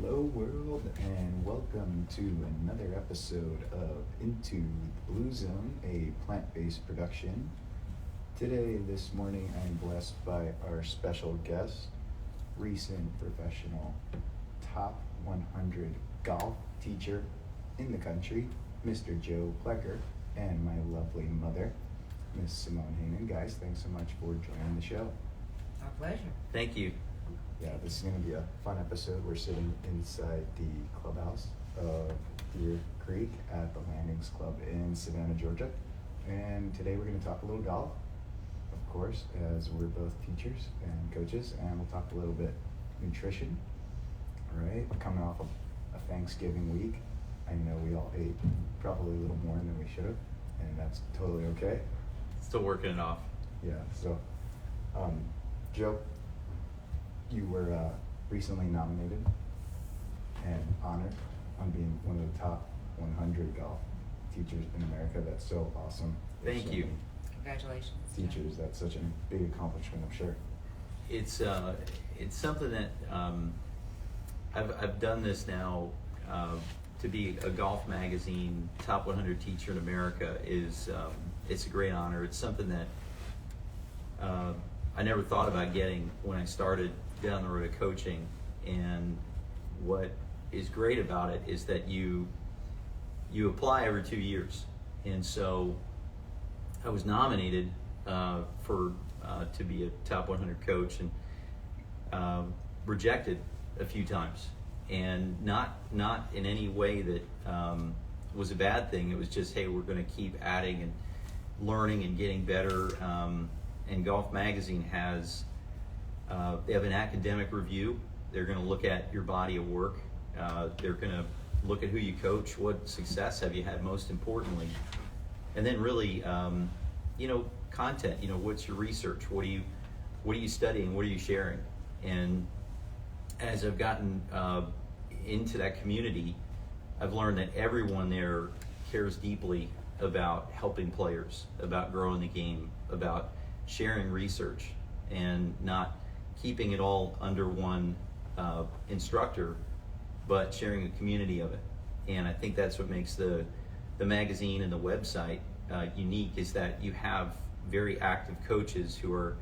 Hello world and welcome to another episode of Into the Blue Zone, a plant-based production. Today, this morning, I'm blessed by our special guest, recent professional top 100 golf teacher in the country, Mr. Joe Plecker, and my lovely mother, Miss Simone Heyman. Guys, thanks so much for joining the show. Our pleasure. Thank you. Yeah, this is going to be a fun episode. We're sitting inside the clubhouse of Deer Creek at the Landings Club in Savannah, Georgia. And today we're going to talk a little golf, of course, as we're both teachers and coaches. And we'll talk a little bit nutrition, all right? Coming off of a Thanksgiving week. I know we all ate probably a little more than we should have, and that's totally okay. Still working it off. Yeah, so, Joe, you were recently nominated and honored on being one of the top 100 golf teachers in America. That's so awesome. There's Thank so you. many Congratulations. teachers, that's such a big accomplishment, I'm sure. It's something that I've done this now. To be a golf magazine top 100 teacher in America is it's a great honor. It's something that I never thought about getting when I started down the road of coaching. And what is great about it is that you apply every 2 years. And so I was nominated to be a top 100 coach and rejected a few times. And not in any way that was a bad thing. It was just, hey, we're going to keep adding and learning and getting better. And Golf Magazine has they have an academic review. They're going to look at your body of work. They're going to look at who you coach, what success have you had, most importantly, and then really, content. What's your research? What are you studying? What are you sharing? And as I've gotten into that community, I've learned that everyone there cares deeply about helping players, about growing the game, about sharing research, and not keeping it all under one instructor, but sharing a community of it. And I think that's what makes the magazine and the website unique, is that you have very active coaches who are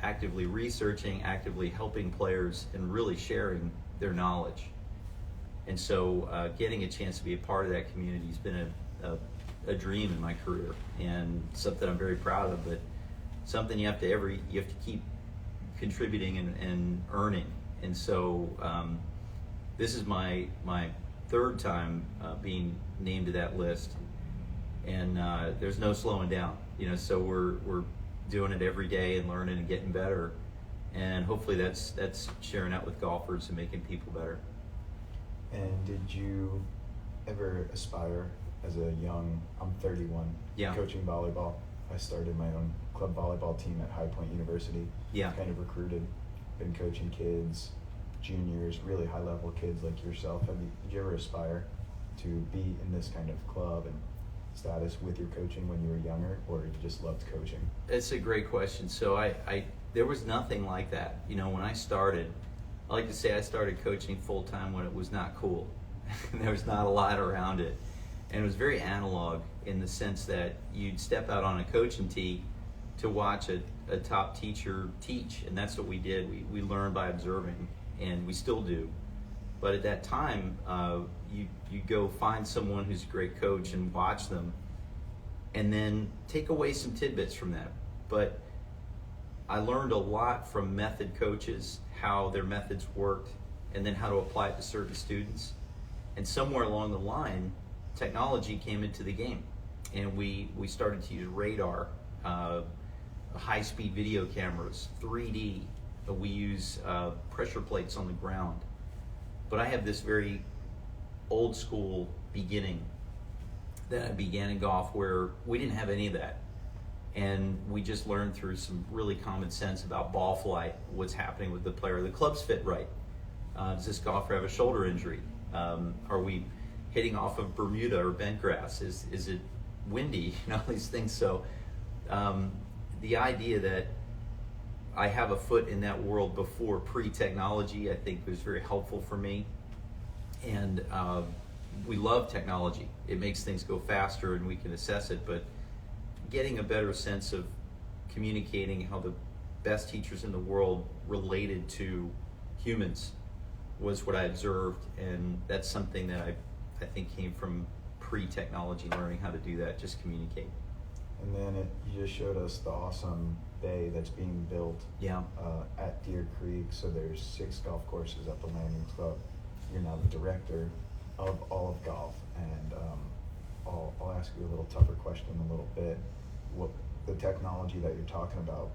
actively researching, actively helping players, and really sharing their knowledge. And so getting a chance to be a part of that community has been a dream in my career, and something I'm very proud of, but something you have to keep contributing and earning. And so this is my third time being named to that list, and there's no slowing down. So we're doing it every day and learning and getting better, and hopefully that's sharing out with golfers and making people better. And did you ever aspire as a young, I'm 31, coaching volleyball. I started my own club volleyball team at High Point University. Kind of recruited, been coaching kids, juniors, really high level kids like yourself. Did you ever aspire to be in this kind of club and status with your coaching when you were younger, or you just loved coaching? It's a great question. So I there was nothing like that. When I started, I like to say I started coaching full time when it was not cool. There was not a lot around it. And it was very analog in the sense that you'd step out on a coaching tee to watch a top teacher teach, and that's what we did. We learned by observing, and we still do. But at that time, you go find someone who's a great coach and watch them, and then take away some tidbits from that. But I learned a lot from method coaches, how their methods worked, and then how to apply it to certain students. And somewhere along the line, technology came into the game, and we started to use radar, high-speed video cameras, 3D. We use pressure plates on the ground. But I have this very old school beginning that I began in golf where we didn't have any of that. And we just learned through some really common sense about ball flight, what's happening with the player. The clubs fit right. Does this golfer have a shoulder injury? Are we hitting off of Bermuda or bent grass? Is it windy? These things. So the idea that I have a foot in that world before pre-technology, I think was very helpful for me. And we love technology. It makes things go faster and we can assess it, but getting a better sense of communicating how the best teachers in the world related to humans was what I observed, and that's something that I think came from pre-technology, learning how to do that, just communicate. And then you just showed us the awesome bay that's being built at Deer Creek. So there's 6 golf courses at the Landing Club. You're now the director of all of golf, and I'll ask you a little tougher question in a little bit. What the technology that you're talking about,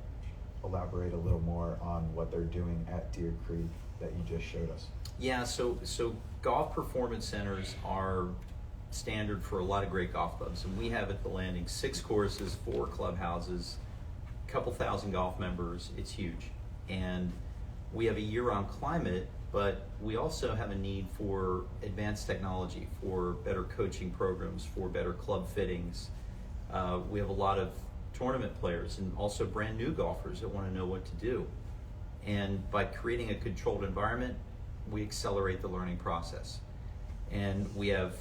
elaborate a little more on what they're doing at Deer Creek that you just showed us. Yeah, so golf performance centers are standard for a lot of great golf clubs, and we have at the Landing 6 courses, 4 clubhouses, a couple thousand golf members. It's huge, and we have a year-round climate, but we also have a need for advanced technology, for better coaching programs, for better club fittings. We have a lot of tournament players and also brand new golfers that want to know what to do. And by creating a controlled environment, we accelerate the learning process. And we have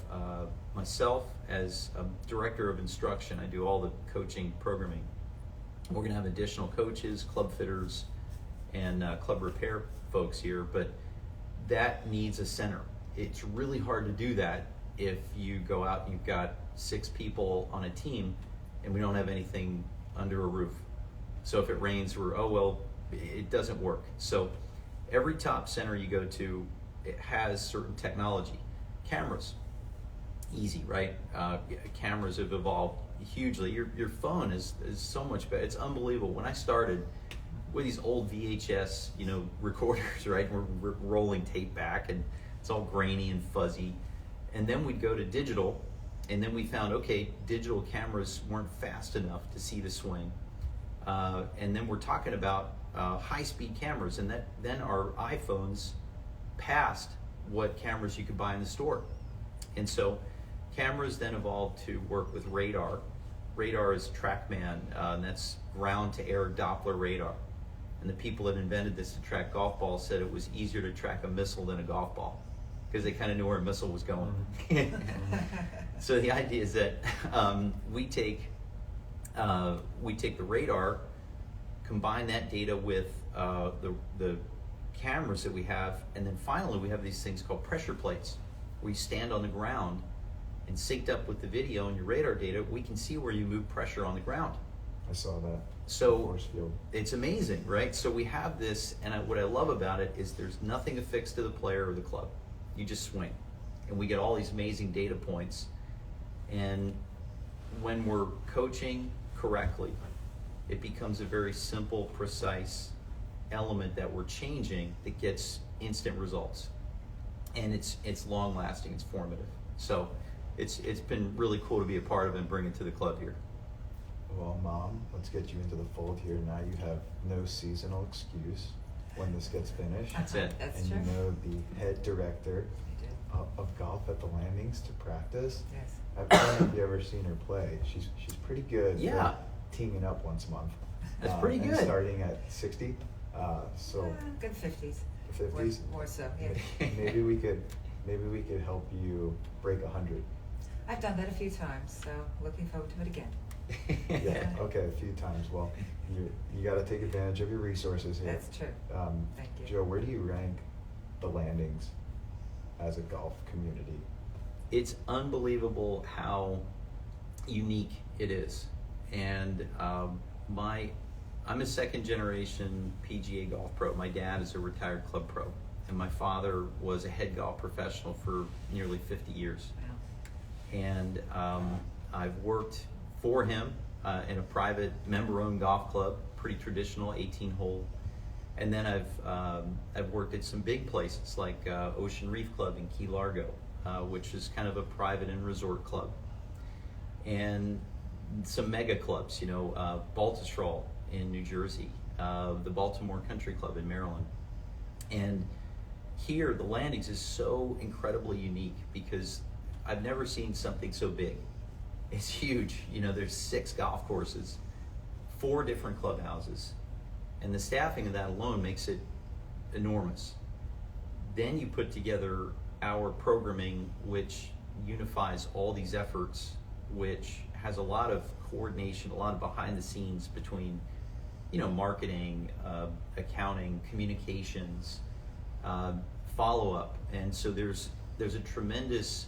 myself as a director of instruction. I do all the coaching programming. We're going to have additional coaches, club fitters, and club repair folks here, but that needs a center. It's really hard to do that if you go out and you've got 6 people on a team and we don't have anything under a roof. So if it rains, it doesn't work. So every top center you go to, it has certain technology. Cameras, easy, right? Cameras have evolved hugely. Your phone is so much better. It's unbelievable. When I started with these old VHS, recorders, right? We're rolling tape back, and it's all grainy and fuzzy. And then we'd go to digital, and then we found, okay, digital cameras weren't fast enough to see the swing. And then we're talking about high-speed cameras, and then our iPhones passed what cameras you could buy in the store. And so cameras then evolved to work with radar. Radar is TrackMan, and that's ground-to-air Doppler radar. And the people that invented this to track golf balls said it was easier to track a missile than a golf ball, because they kind of knew where a missile was going. So the idea is that we take the radar, combine that data with the cameras that we have, and then finally we have these things called pressure plates, where you stand on the ground and synced up with the video and your radar data, we can see where you move pressure on the ground. I saw that. So it's amazing, right? So we have this, and what I love about it is there's nothing affixed to the player or the club. You just swing, and we get all these amazing data points. And when we're coaching correctly, it becomes a very simple, precise element that we're changing that gets instant results, and it's long lasting, it's formative. So it's been really cool to be a part of and bring it to the club here. Well, Mom, let's get you into the fold here. Now you have no seasonal excuse when this gets finished. That's it. That's and true. You know the head director of golf at the Landings to practice. Yes. I don't know if you ever seen her play. She's pretty good. Yeah. Teaming up once a month. That's pretty and good. Starting at 60. Good 50s. 50s. More so, yeah. Maybe we could help you break 100. I've done that a few times, so looking forward to it again. Yeah. Okay. A few times. Well, you got to take advantage of your resources here. That's true. Thank you. Joe, where do you rank the Landings as a golf community? It's unbelievable how unique it is, and I'm a second generation PGA golf pro. My dad is a retired club pro, and my father was a head golf professional for nearly 50 years. Wow. And I've worked for him in a private member-owned golf club, pretty traditional 18-hole. And then I've worked at some big places like Ocean Reef Club in Key Largo, which is kind of a private and resort club, and some mega clubs, Baltusrol in New Jersey, the Baltimore Country Club in Maryland. And here, the Landings is so incredibly unique because I've never seen something so big. It's huge. There's 6 golf courses, 4 different clubhouses, and the staffing of that alone makes it enormous. Then you put together our programming, which unifies all these efforts, which has a lot of coordination, a lot of behind the scenes between, marketing, accounting, communications, follow-up. And so there's a tremendous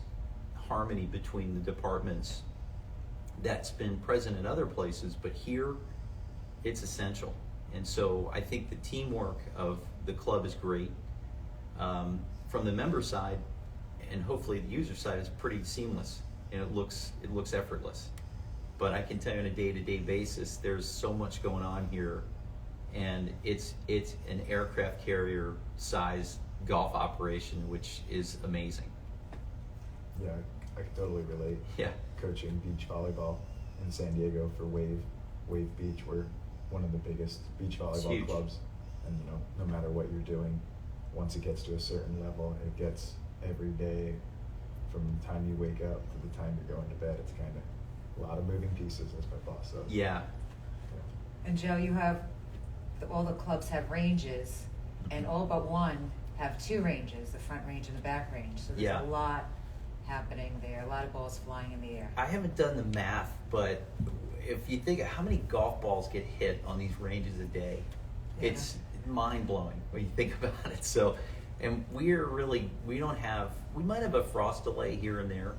harmony between the departments that's been present in other places, but here it's essential. And so I think the teamwork of the club is great. From the member side, and hopefully the user side, is pretty seamless, and it looks effortless. But I can tell you on a day-to-day basis, there's so much going on here, and it's an aircraft carrier size golf operation, which is amazing. Yeah, I can totally relate. Yeah. Coaching beach volleyball in San Diego for Wave Beach, we're one of the biggest beach volleyball clubs. And no matter what you're doing, once it gets to a certain level, it gets every day from the time you wake up to the time you're going to bed. It's kind of a lot of moving pieces, as my boss says. Yeah. And Joe, you have, all the clubs have ranges, and all but one have two ranges, the front range and the back range. So there's a lot happening there, a lot of balls flying in the air. I haven't done the math, but if you think of how many golf balls get hit on these ranges a day, it's mind-blowing when you think about it. So, and we might have a frost delay here and there,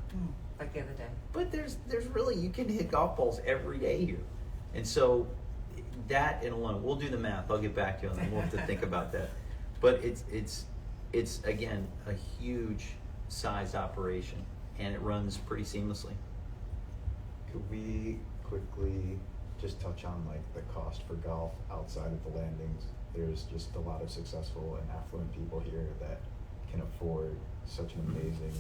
like the other day, but there's really, you can hit golf balls every day here. And so that in alone, we'll do the math, I'll get back to you on that, we'll have to think about that. But it's again a huge sized operation, and it runs pretty seamlessly. Could we quickly just touch on the cost for golf outside of the landings? There's just a lot of successful and affluent people here that can afford such an amazing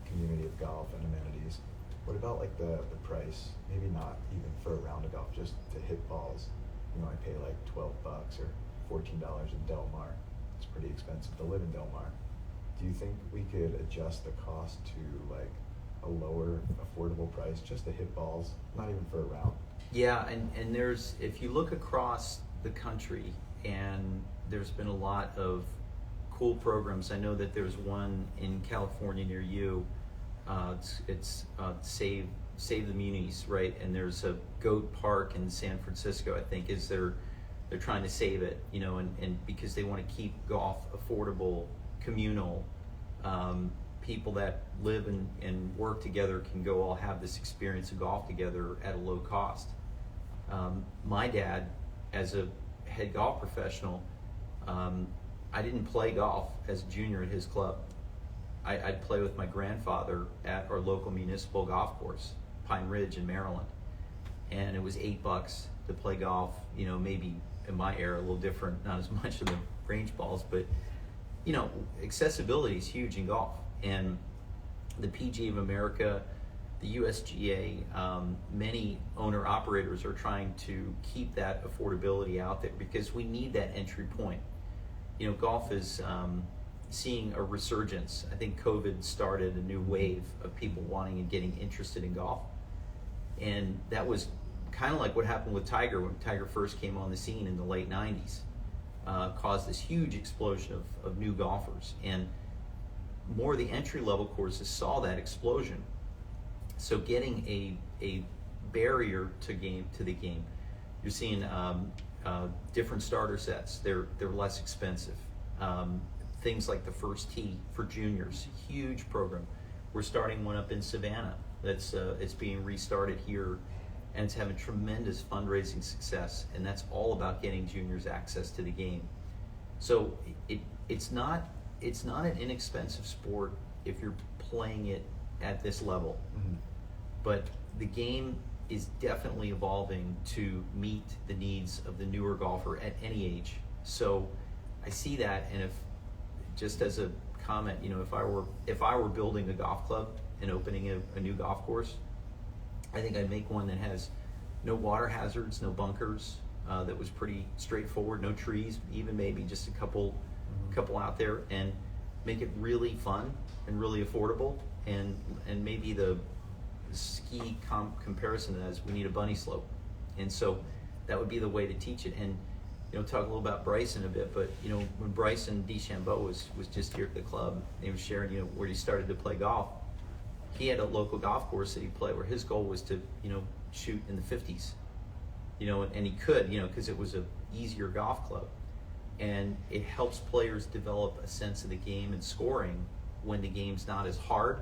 community of golf and amenities. What about the price? Maybe not even for a round of golf, just to hit balls. I pay $12 or $14 in Del Mar. It's pretty expensive to live in Del Mar. Do you think we could adjust the cost to a lower affordable price just to hit balls, not even for a round? Yeah, and there's, if you look across the country, and there's been a lot of cool programs. I know that there's one in California near you. It's Save the Munis, right? And there's a Goat Park in San Francisco, I think, is they're trying to save it, and because they want to keep golf affordable, communal. People that live and work together can go all have this experience of golf together at a low cost. My dad, as a head golf professional, I didn't play golf as a junior at his club. I'd play with my grandfather at our local municipal golf course, Pine Ridge in Maryland. And it was $8 to play golf, maybe in my era a little different, not as much of the range balls, but accessibility is huge in golf. And the PGA of America, the USGA, many owner-operators are trying to keep that affordability out there because we need that entry point. Golf is seeing a resurgence. I think COVID started a new wave of people wanting and getting interested in golf. And that was kind of like what happened with Tiger when Tiger first came on the scene in the late 90s. Caused this huge explosion of new golfers. And more of the entry-level courses saw that explosion. So getting a barrier to the game, you're seeing different starter sets. They're less expensive. Things like the First Tee for juniors, huge program. We're starting one up in Savannah. That's it's being restarted here, and it's having tremendous fundraising success. And that's all about getting juniors access to the game. So it's not an inexpensive sport if you're playing it at this level. Mm-hmm. But the game is definitely evolving to meet the needs of the newer golfer at any age. So I see that, and if, just as a comment, if I were building a golf club and opening a new golf course, I think I'd make one that has no water hazards, no bunkers, that was pretty straightforward, no trees, even maybe just a couple out there, and make it really fun and really affordable. And maybe the ski comparison is we need a bunny slope, and so that would be the way to teach it. And talk a little about Bryson a bit, but when Bryson DeChambeau was just here at the club, he was sharing where he started to play golf. He had a local golf course that he played where his goal was to shoot in the 50s, and he could because it was a easier golf club, and it helps players develop a sense of the game and scoring when the game's not as hard,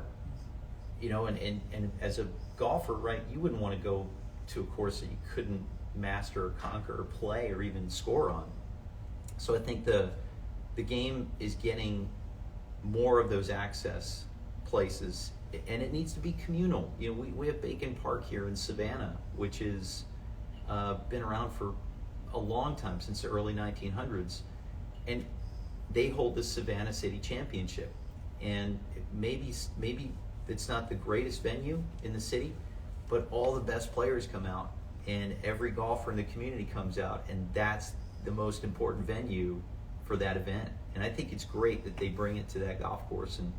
and as a golfer, right, you wouldn't want to go to a course that you couldn't master or conquer or play or even score on. So I think the game is getting more of those access places, and it needs to be communal. We have Bacon Park here in Savannah, which has been around for a long time, since the early 1900s, and they hold the Savannah City Championship. And maybe it's not the greatest venue in the city, but all the best players come out, and every golfer in the community comes out, and that's the most important venue for that event. And I think it's great that they bring it to that golf course, and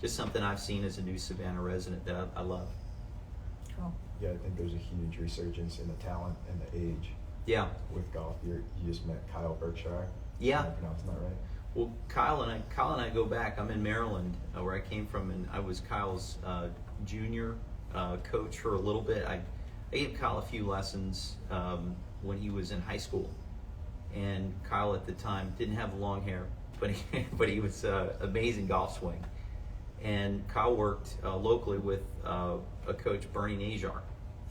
just something I've seen as a new Savannah resident that I love. Cool. Yeah, I think there's a huge resurgence in the talent and the age. Yeah. With golf, you just met Kyle Berkshire. Yeah. Am I pronouncing that right? Well, Kyle and I go back. I'm in Maryland, where I came from, and I was Kyle's junior coach for a little bit. I gave Kyle a few lessons when he was in high school, and Kyle at the time didn't have long hair, but he was amazing golf swing. And Kyle worked locally with a coach, Bernie Najar,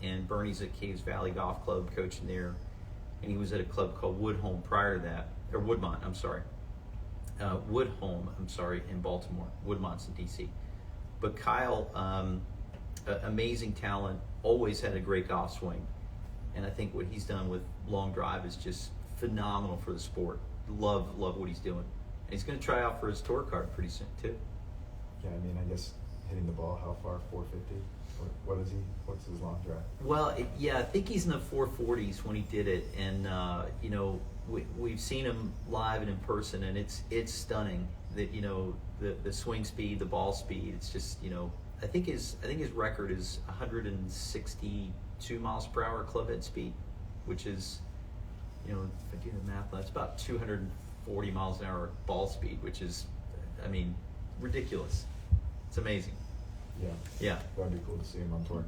and Bernie's at Caves Valley Golf Club, coaching there, and he was at a club called Woodmont prior to that, or Woodmont, I'm sorry. In Baltimore. Woodmont's in D.C. But Kyle, amazing talent, always had a great golf swing, and I think what he's done with long drive is just phenomenal for the sport. Love what he's doing, and he's going to try out for his tour card pretty soon too. Yeah, I mean, I guess hitting the ball, how far? 450? What is he? What's his long drive? Well, I think he's in the 440s when he did it, and we've seen him live and in person, and it's stunning that the swing speed, the ball speed. It's just I think his record is 162 miles per hour clubhead speed, which is if I do the math, that's about 240 miles an hour ball speed, which is ridiculous. It's amazing. Yeah. Yeah. That'd be cool to see him on tour.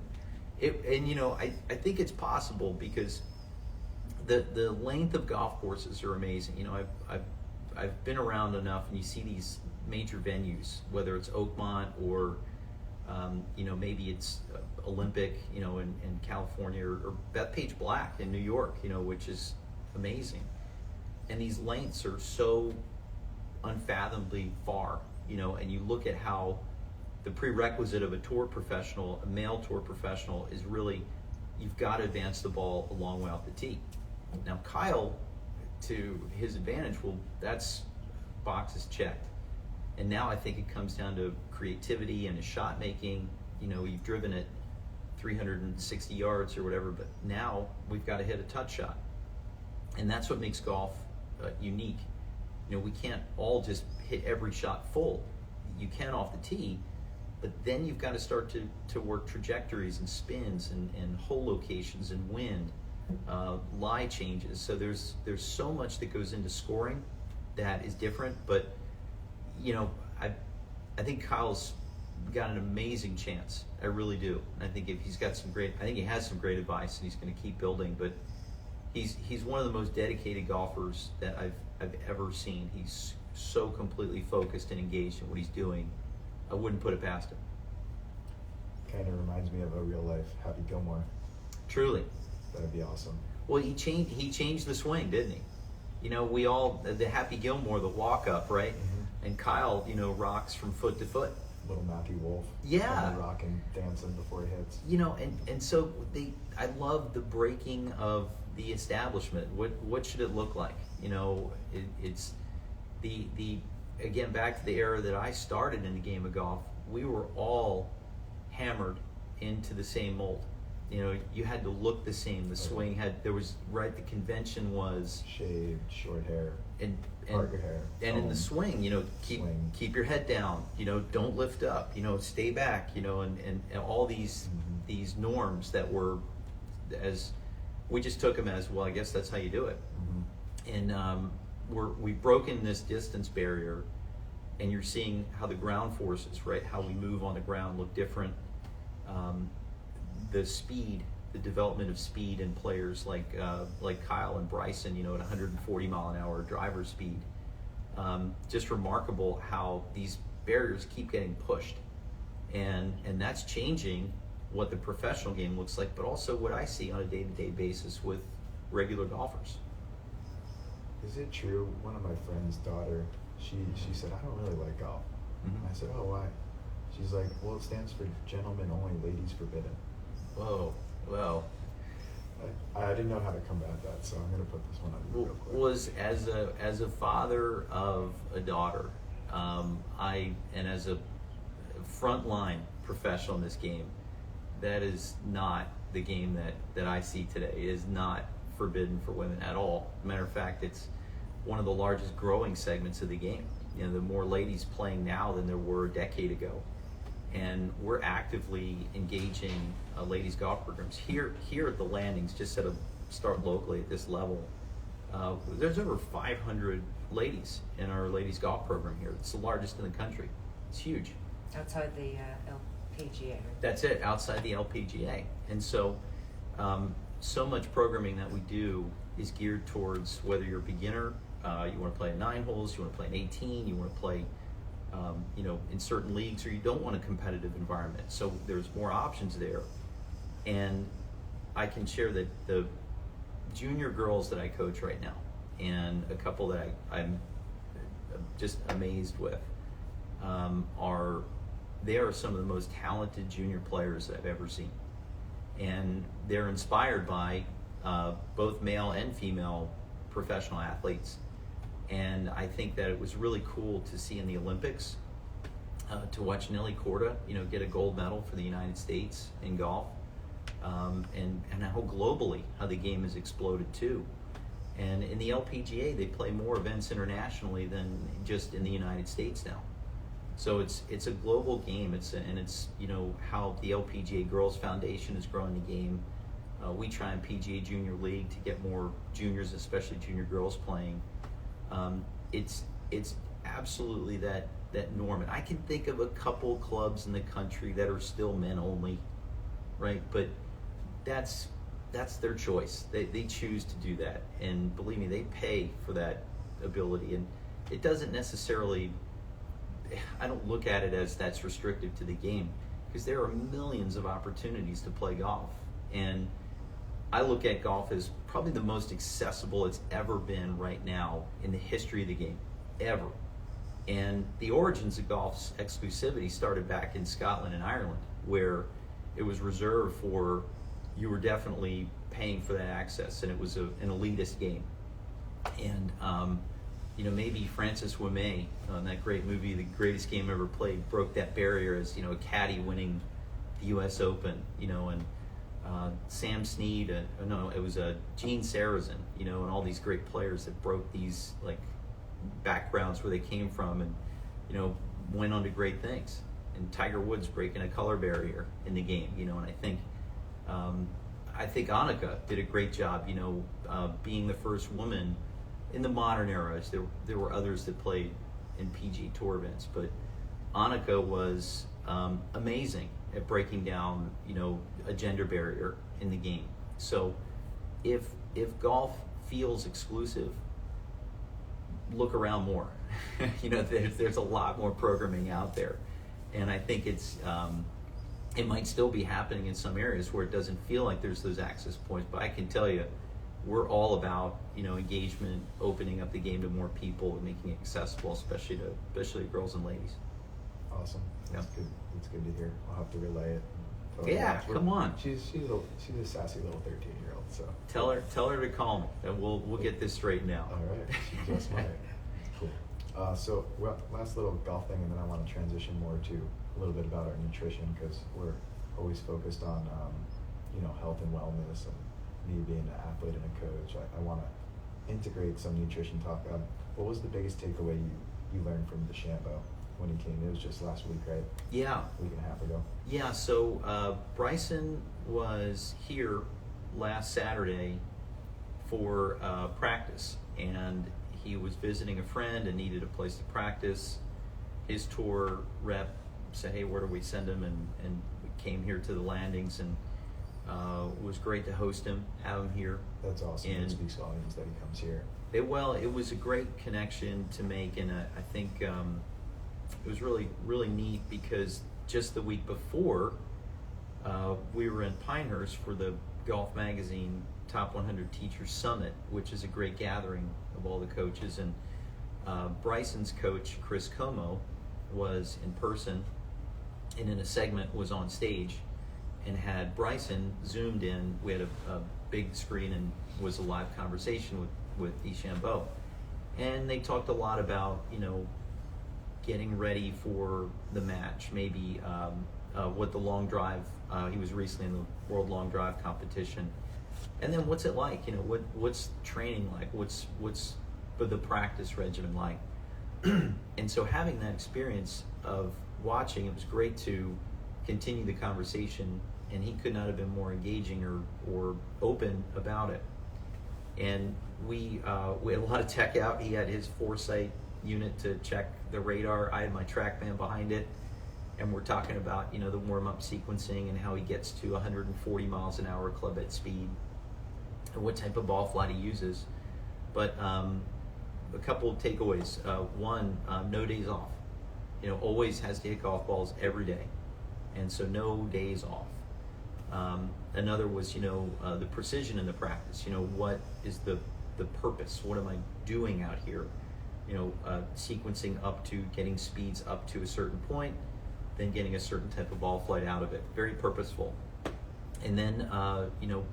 I think it's possible because the length of golf courses are amazing. I've been around enough, and you see these major venues, whether it's Oakmont or maybe it's Olympic, in California, or Bethpage Black in New York, which is amazing. And these lengths are so unfathomably far, and you look at how the prerequisite of a tour professional, a male tour professional, is really you've got to advance the ball a long way off the tee. Now Kyle, to his advantage, that's boxes checked. And now I think it comes down to creativity and his shot making. You've driven it 360 yards or whatever, but now we've got to hit a touch shot. And that's what makes golf unique. We can't all just hit every shot full. You can off the tee, but then you've got to start to work trajectories and spins and hole locations and wind, lie changes. So there's so much that goes into scoring that is different. But I think Kyle's got an amazing chance. I really do. I think if he's got I think he has some great advice, and he's going to keep building. But he's one of the most dedicated golfers that I've ever seen. He's so completely focused and engaged in what he's doing. I wouldn't put it past him. Kind of reminds me of a real life Happy Gilmore. Truly. That'd be awesome. Well, he changed the swing, didn't he? We all, the Happy Gilmore, the walk up, right? Mm-hmm. And Kyle, rocks from foot to foot. Little Matthew Wolf. Yeah. Kind of rocking, dancing before he hits. And so I love the breaking of the establishment. What should it look like? It's again, back to the era that I started in the game of golf, we were all hammered into the same mold. You had to look the same. The swing the convention was shaved, short hair, and part your hair. And in the swing, keep your head down, don't lift up, stay back, and all these these norms that were, as we just took them as, well, I guess that's how you do it. And we've broken this distance barrier, and you're seeing how the ground forces, right, how we move on the ground look different. The speed, the development of speed in players like Kyle and Bryson, at 140 mile an hour driver speed. Just remarkable how these barriers keep getting pushed. And that's changing what the professional game looks like, but also what I see on a day-to-day basis with regular golfers. Is it true? One of my friend's daughter, she said, I don't really like golf. Mm-hmm. I said, oh, why? She's like, well, it stands for gentlemen only, ladies forbidden. Whoa, well. I didn't know how to combat that, so I'm going to put this one on you real quick. Was as a father of a daughter, and as a frontline professional in this game, that is not the game that I see today. It is not forbidden for women at all. Matter of fact, it's one of the largest growing segments of the game. There are more ladies playing now than there were a decade ago, and we're actively engaging ladies golf programs here at the Landings. Just at a start locally at this level, there's over 500 ladies in our ladies golf program here. It's the largest in the country. It's huge. Outside the LPGA. That's it, outside the LPGA. And so so much programming that we do is geared towards whether you're a beginner, you want to play 9 holes, you want to play an 18, you want to play in certain leagues, or you don't want a competitive environment. So there's more options there. And I can share that the junior girls that I coach right now, and a couple that I'm just amazed with, they are some of the most talented junior players that I've ever seen. And they're inspired by both male and female professional athletes. And I think that it was really cool to see in the Olympics, to watch Nelly Korda, get a gold medal for the United States in golf, and how globally, how the game has exploded too. And in the LPGA, they play more events internationally than just in the United States now. So it's a global game. It's how the LPGA Girls Foundation is growing the game. We try in PGA Junior League to get more juniors, especially junior girls, playing. It's absolutely that norm. And I can think of a couple clubs in the country that are still men only, right? But that's their choice. They choose to do that, and believe me, they pay for that ability. And it doesn't necessarily, I don't look at it as that's restrictive to the game, because there are millions of opportunities to play golf. And I look at golf as probably the most accessible it's ever been right now in the history of the game, ever. And the origins of golf's exclusivity started back in Scotland and Ireland, where it was reserved for, you were definitely paying for that access, and it was an elitist game. And maybe Francis Ouimet, that great movie, The Greatest Game Ever Played, broke that barrier as a caddy winning the U.S. Open, and Sam Snead, it was Gene Sarazen, and all these great players that broke these backgrounds where they came from, and went on to great things. And Tiger Woods breaking a color barrier in the game, and I think Annika did a great job, being the first woman in the modern era. There were others that played in PG Tour events, but Annika was amazing at breaking down, a gender barrier in the game. So if golf feels exclusive, look around more. There's a lot more programming out there, and I think it might still be happening in some areas where it doesn't feel like there's those access points. But I can tell you, we're all about engagement, opening up the game to more people, and making it accessible, especially to girls and ladies. Awesome. That's good. It's good to hear. I'll have to relay it. Come on. She's a sassy little 13-year-old. So tell her to call me, and we'll get this straightened out. All right. She just might. Cool. So last little golf thing, and then I want to transition more to a little bit about our nutrition, because we're always focused on health and wellness, and me being an athlete and a coach. I want to integrate some nutrition talk. What was the biggest takeaway you learned from DeChambeau when he came? It was just last week, right? Yeah. A week and a half ago. Yeah, so Bryson was here last Saturday for practice, and he was visiting a friend and needed a place to practice. His tour rep said, "Hey, where do we send him?" And we came here to the landings, and it was great to host him, have him here. That's awesome. And it speaks volumes that he comes here. It was a great connection to make, and I think it was really, really neat because just the week before, we were in Pinehurst for the Golf Magazine Top 100 Teachers Summit, which is a great gathering of all the coaches. And Bryson's coach, Chris Como, was in person, and in a segment was on stage and had Bryson zoomed in. We had a big screen and was a live conversation with DeChambeau. And they talked a lot about, getting ready for the match, maybe what the long drive, he was recently in the World Long Drive competition. And then what's it like? What's training like? What's the practice regimen like? And so having that experience of watching, it was great to continue the conversation, and he could not have been more engaging or open about it. And we had a lot of tech out. He had his Foresight unit to check the radar. I had my TrackMan behind it, and we're talking about the warm-up sequencing and how he gets to 140 miles an hour club head speed and what type of ball flight he uses. But a couple of takeaways. One, no days off. Always has to hit golf balls every day, and so no days off. Another was the precision in the practice. What is the purpose? What am I doing out here? Sequencing up to getting speeds up to a certain point, then getting a certain type of ball flight out of it. Very purposeful. And then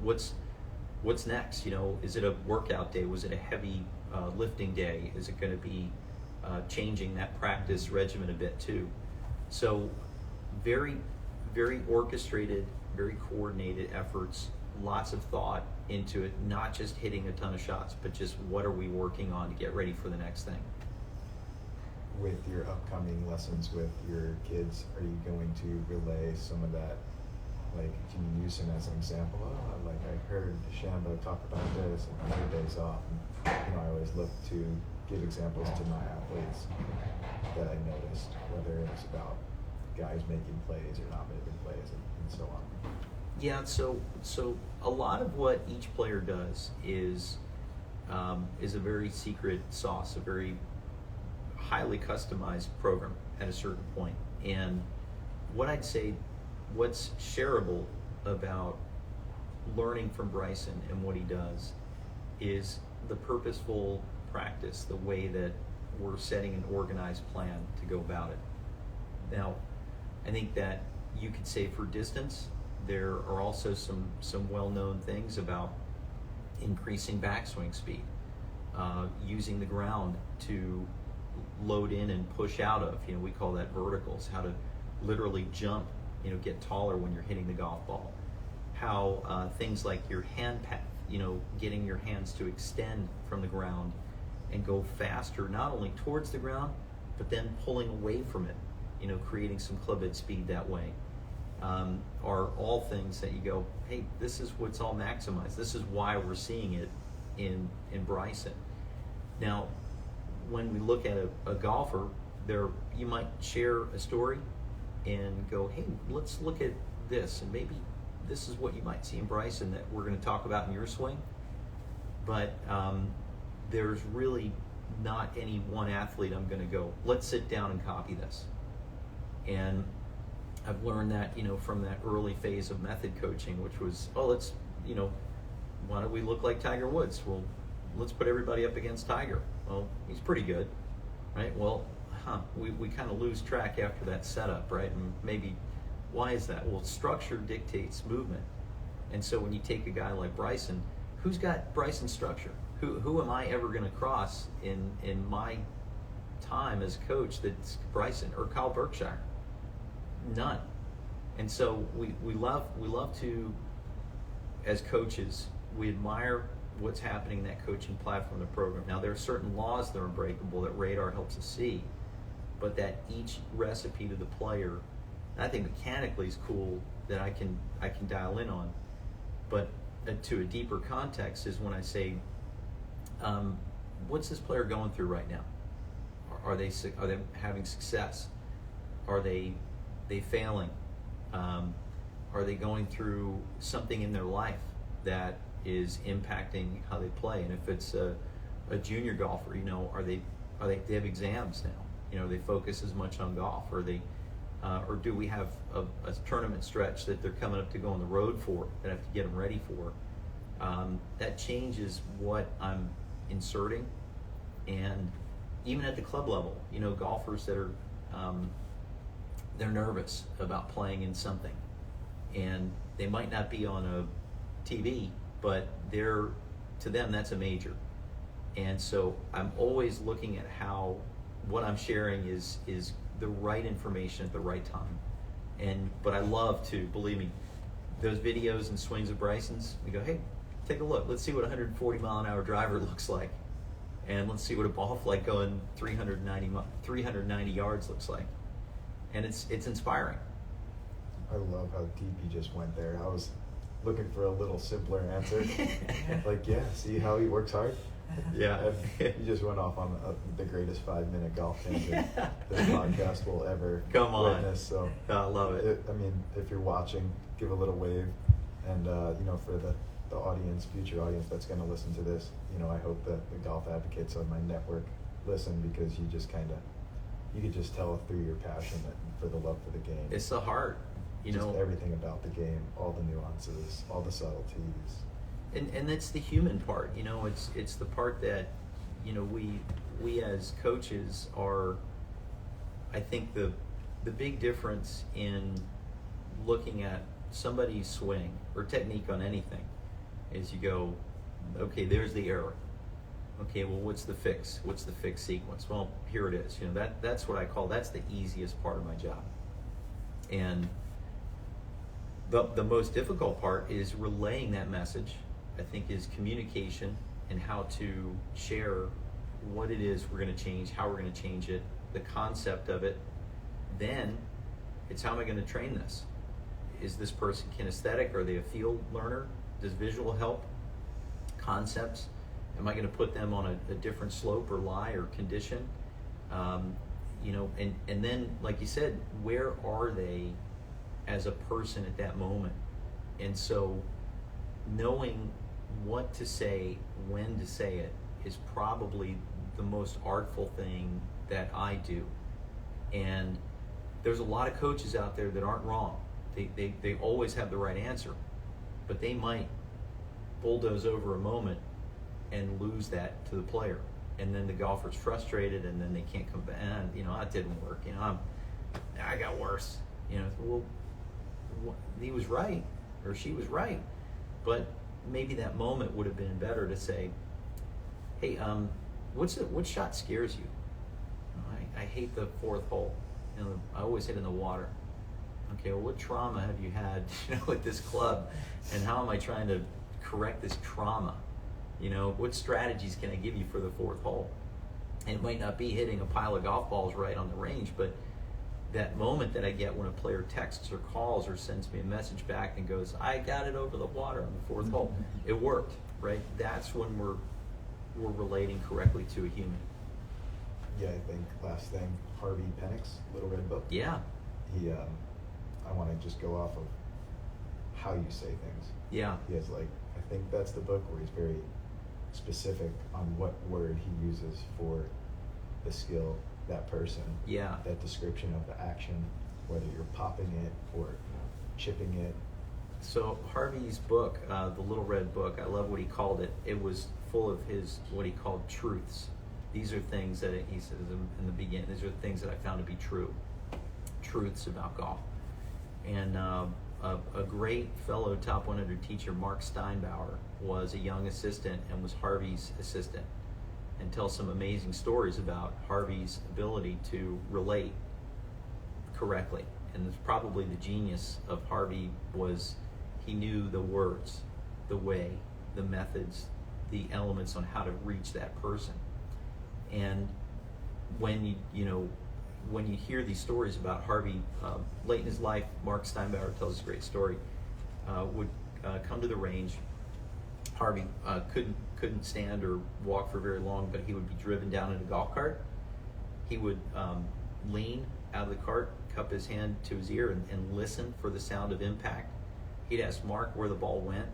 what's next? Is it a workout day? Was it a heavy lifting day? Is it going to be changing that practice regimen a bit too? So very, very orchestrated, very coordinated efforts, lots of thought into it, not just hitting a ton of shots, but just what are we working on to get ready for the next thing. With your upcoming lessons with your kids, are you going to relay some of that? Like, can you use him as an example? Oh, like I heard DeChambeau talk about this and other days off. And, I always look to give examples to my athletes that I noticed, whether it's about guys making plays or not making plays and so on. Yeah, so a lot of what each player does is a very secret sauce, a very highly customized program at a certain point. And what I'd say, what's shareable about learning from Bryson and what he does is the purposeful practice, the way that we're setting an organized plan to go about it. Now, I think that you could say for distance, there are also some well-known things about increasing backswing speed, using the ground to load in and push out of. We call that verticals, how to literally jump, get taller when you're hitting the golf ball. How things like your hand path, getting your hands to extend from the ground and go faster, not only towards the ground, but then pulling away from it, creating some club head speed that way. Are all things that you go, hey, this is what's all maximized. This is why we're seeing it in Bryson. Now, when we look at a golfer, you might share a story and go, hey, let's look at this, and maybe this is what you might see in Bryson that we're going to talk about in your swing. But there's really not any one athlete I'm going to go, let's sit down and copy this. And I've learned that, from that early phase of method coaching, which was, let's, why don't we look like Tiger Woods? Well, let's put everybody up against Tiger. Well, he's pretty good, right? Well, we kind of lose track after that setup, right? And maybe, why is that? Well, structure dictates movement. And so when you take a guy like Bryson, who's got Bryson's structure? Who am I ever going to cross in my time as coach that's Bryson or Kyle Berkshire? None. And so we love to, as coaches, we admire what's happening in that coaching platform, the program. Now, there are certain laws that are unbreakable that radar helps us see, but that each recipe to the player, I think mechanically is cool that I can dial in on. But to a deeper context is when I say, what's this player going through right now? Are they having success? Are they failing? Are they going through something in their life that is impacting how they play? And if it's a junior golfer, are they have exams now? They focus as much on golf, or do we have a tournament stretch that they're coming up to go on the road for that I have to get them ready for? That changes what I'm inserting. And even at the club level, golfers that are they're nervous about playing in something, and they might not be on a TV, but to them that's a major. And so I'm always looking at how what I'm sharing is the right information at the right time. But I love to, believe me, those videos and swings of Brysons, we go, hey, take a look. Let's see what a 140-mile-an-hour driver looks like. And let's see what a ball flight going 390 yards looks like. And it's inspiring. I love how deep you just went there. I was looking for a little simpler answer. See how he works hard? Yeah. You just went off on the greatest 5-minute golf tangent this podcast will ever witness. So I love it. If you're watching, give a little wave. And, for the audience, future audience that's going to listen to this, I hope that the golf advocates on my network listen, because you just you could just tell through your passion for the love for the game. It's the heart, just everything about the game, all the nuances, all the subtleties. And that's the human part, it's the part that, we as coaches are, I think the big difference in looking at somebody's swing or technique on anything is you go, okay, there's the error. Okay, well, what's the fix? What's the fix sequence? Well, here it is. That's what I call, that's the easiest part of my job. And the most difficult part is relaying that message, I think, is communication and how to share what it is we're going to change, how we're going to change it, the concept of it. Then it's, how am I going to train this? Is this person kinesthetic? Are they a field learner? Does visual help? Concepts? Am I going to put them on a different slope or lie or condition? And then, like you said, where are they as a person at that moment? And so knowing what to say, when to say it, is probably the most artful thing that I do. And there's a lot of coaches out there that aren't wrong. They always have the right answer, but they might bulldoze over a moment and lose that to the player, and then the golfer's frustrated, and then they can't come back. And that didn't work. I got worse. Well, he was right, or she was right, but maybe that moment would have been better to say, hey, what shot scares you? I hate the fourth hole. I always hit in the water. Okay, well, what trauma have you had, with this club, and how am I trying to correct this trauma? What strategies can I give you for the fourth hole? And it might not be hitting a pile of golf balls right on the range, but that moment that I get when a player texts or calls or sends me a message back and goes, I got it over the water on the fourth hole. It worked, right? That's when we're relating correctly to a human. Yeah, I think last thing, Harvey Pennick's Little Red Book. Yeah. I want to just go off of how you say things. Yeah. He has I think that's the book where he's very specific on what word he uses for the skill, that person. Yeah. That description of the action, whether you're popping it or chipping it. So Harvey's book, the Little Red Book, I love what he called it. It was full of what he called truths. These are things that he says in the beginning. These are things that I found to be true. Truths about golf. And a great fellow top 100 teacher, Mark Steinbauer, was a young assistant and was Harvey's assistant, and tells some amazing stories about Harvey's ability to relate correctly. And it's probably the genius of Harvey was he knew the words, the way, the methods, the elements on how to reach that person. And when when you hear these stories about Harvey, late in his life, Mark Steinbauer tells a great story, would come to the range Harvey couldn't stand or walk for very long, but he would be driven down in a golf cart. He would lean out of the cart, cup his hand to his ear, and listen for the sound of impact. He'd ask Mark where the ball went,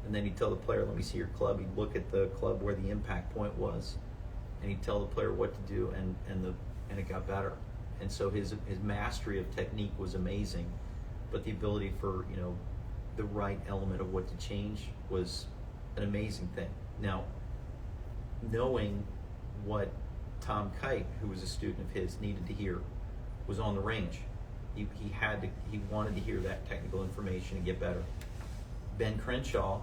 and then he'd tell the player, "Let me see your club." He'd look at the club where the impact point was, and he'd tell the player what to do, and it got better. And so his mastery of technique was amazing, but the ability for the right element of what to change was an amazing thing. Now, knowing what Tom Kite, who was a student of his, needed to hear was on the range. He wanted to hear that technical information and get better. Ben Crenshaw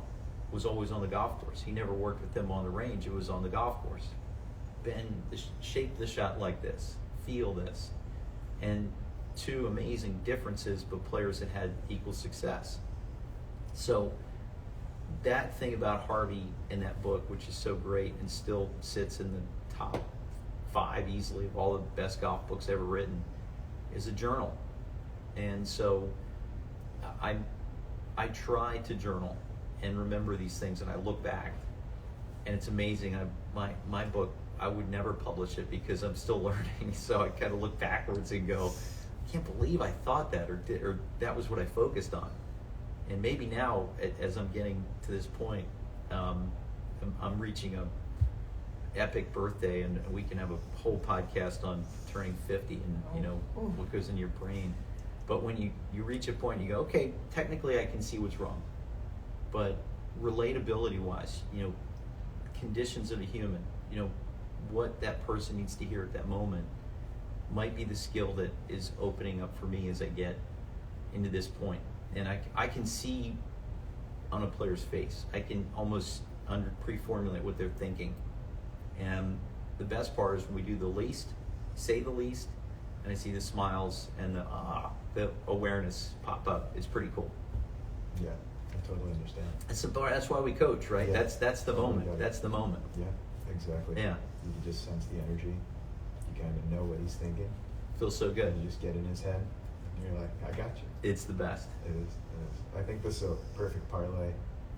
was always on the golf course. He never worked with them on the range. It was on the golf course. Ben, shape the shot like this, feel this. And two amazing differences, but players that had equal success. So that thing about Harvey in that book, which is so great and still sits in the top 5 easily of all the best golf books ever written, is a journal. And so I try to journal and remember these things, and I look back, and it's amazing. My book, I would never publish it because I'm still learning, so I kind of look backwards and go, I can't believe I thought that, or that was what I focused on. And maybe now, as I'm getting to this point, I'm reaching a epic birthday, and we can have a whole podcast on turning 50 and what goes in your brain. But when you reach a point, you go, okay, technically I can see what's wrong, but relatability wise, conditions of a human, what that person needs to hear at that moment might be the skill that is opening up for me as I get into this point. And I can see on a player's face, I can almost pre-formulate what they're thinking. And the best part is when we do the least, say the least, and I see the smiles and the awareness pop up. It's pretty cool. Yeah, I totally understand. That's why we coach, right? Yeah. That's the moment. That's the moment. Yeah, exactly. Yeah. You can just sense the energy. You kind of know what he's thinking. Feels so good. And you just get in his head, and you're like, I got you. It's the best. It is. I think this is a perfect parlay